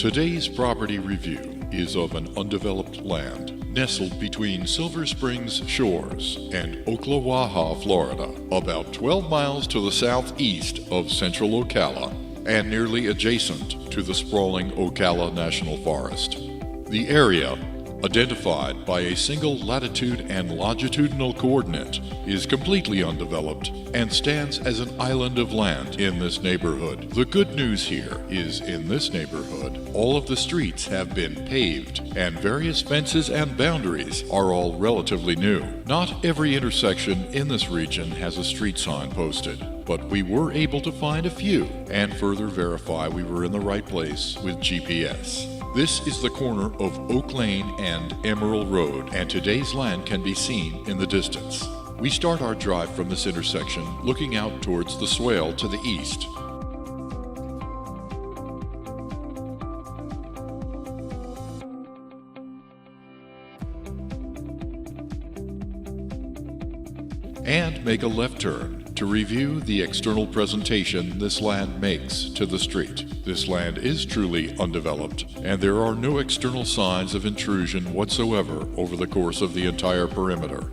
Today's property review is of an undeveloped land nestled between Silver Springs Shores and Ocklawaha, Florida, about 12 miles to the southeast of central Ocala and nearly adjacent to the sprawling Ocala National Forest. The area, identified by a single latitude and longitudinal coordinate, is completely undeveloped and stands as an island of land in this neighborhood. The good news here is in this neighborhood, all of the streets have been paved and various fences and boundaries are all relatively new. Not every intersection in this region has a street sign posted, but we were able to find a few and further verify we were in the right place with GPS. This is the corner of Oak Lane and Emerald Road, and today's land can be seen in the distance. We start our drive from this intersection looking out towards the swale to the east. And make a left turn to review the external presentation this land makes to the street. This land is truly undeveloped, and there are no external signs of intrusion whatsoever over the course of the entire perimeter.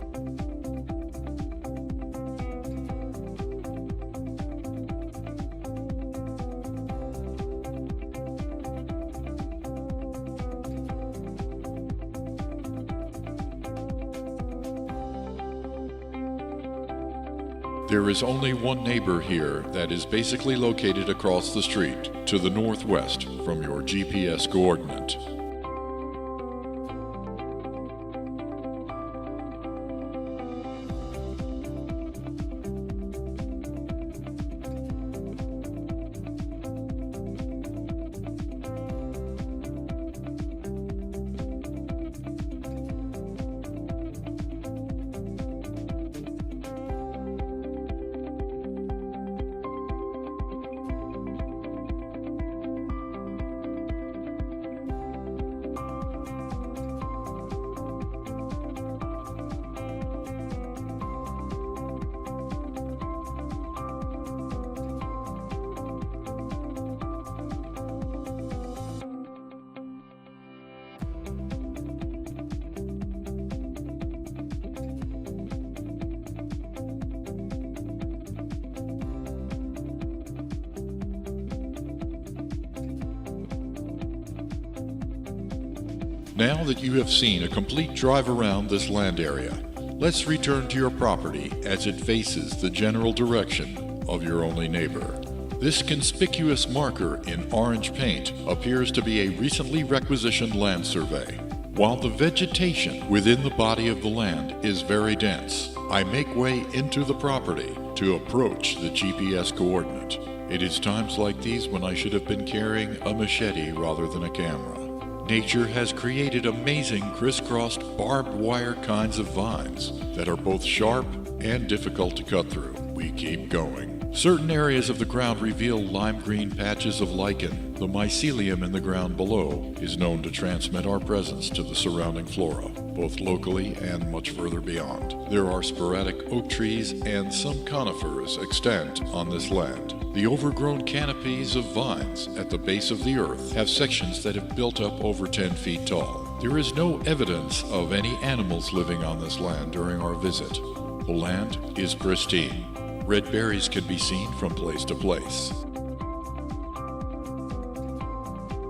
There is only one neighbor here that is basically located across the street to the northwest from your GPS coordinate. Now that you have seen a complete drive around this land area, let's return to your property as it faces the general direction of your only neighbor. This conspicuous marker in orange paint appears to be a recently requisitioned land survey. While the vegetation within the body of the land is very dense, I make way into the property to approach the GPS coordinate. It is times like these when I should have been carrying a machete rather than a camera. Nature has created amazing crisscrossed barbed wire kinds of vines that are both sharp and difficult to cut through. We keep going. Certain areas of the ground reveal lime green patches of lichen. The mycelium in the ground below is known to transmit our presence to the surrounding flora, both locally and much further beyond. There are sporadic oak trees and some conifers extant on this land. The overgrown canopies of vines at the base of the earth have sections that have built up over 10 feet tall. There is no evidence of any animals living on this land during our visit. The land is pristine. Red berries can be seen from place to place.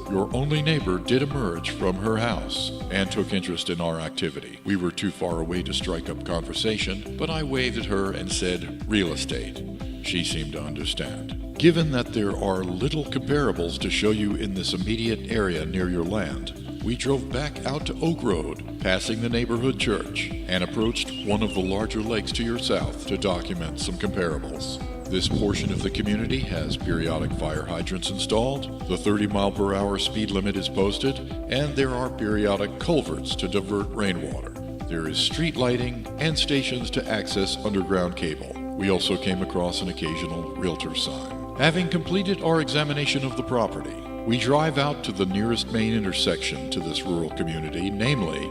Your only neighbor did emerge from her house and took interest in our activity. We were too far away to strike up conversation, but I waved at her and said, "Real estate." She seemed to understand. Given that there are little comparables to show you in this immediate area near your land, we drove back out to Oak Road, passing the neighborhood church, and approached one of the larger lakes to your south to document some comparables. This portion of the community has periodic fire hydrants installed, the 30-mile-per-hour speed limit is posted, and there are periodic culverts to divert rainwater. There is street lighting and stations to access underground cable. We also came across an occasional realtor sign. Having completed our examination of the property, we drive out to the nearest main intersection to this rural community, namely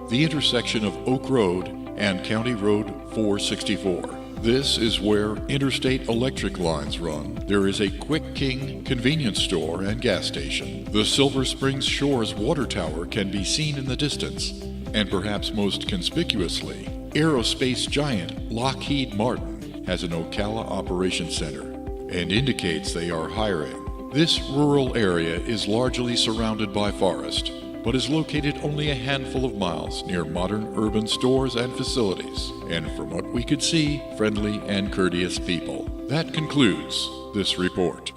the intersection of Oak Road and County Road 464. This is where interstate electric lines run. There is a Quick King convenience store and gas station. The Silver Springs Shores water tower can be seen in the distance. And perhaps most conspicuously, aerospace giant Lockheed Martin has an Ocala operations center and indicates they are hiring. This rural area is largely surrounded by forest, but is located only a handful of miles near modern urban stores and facilities, and from what we could see, friendly and courteous people. That concludes this report.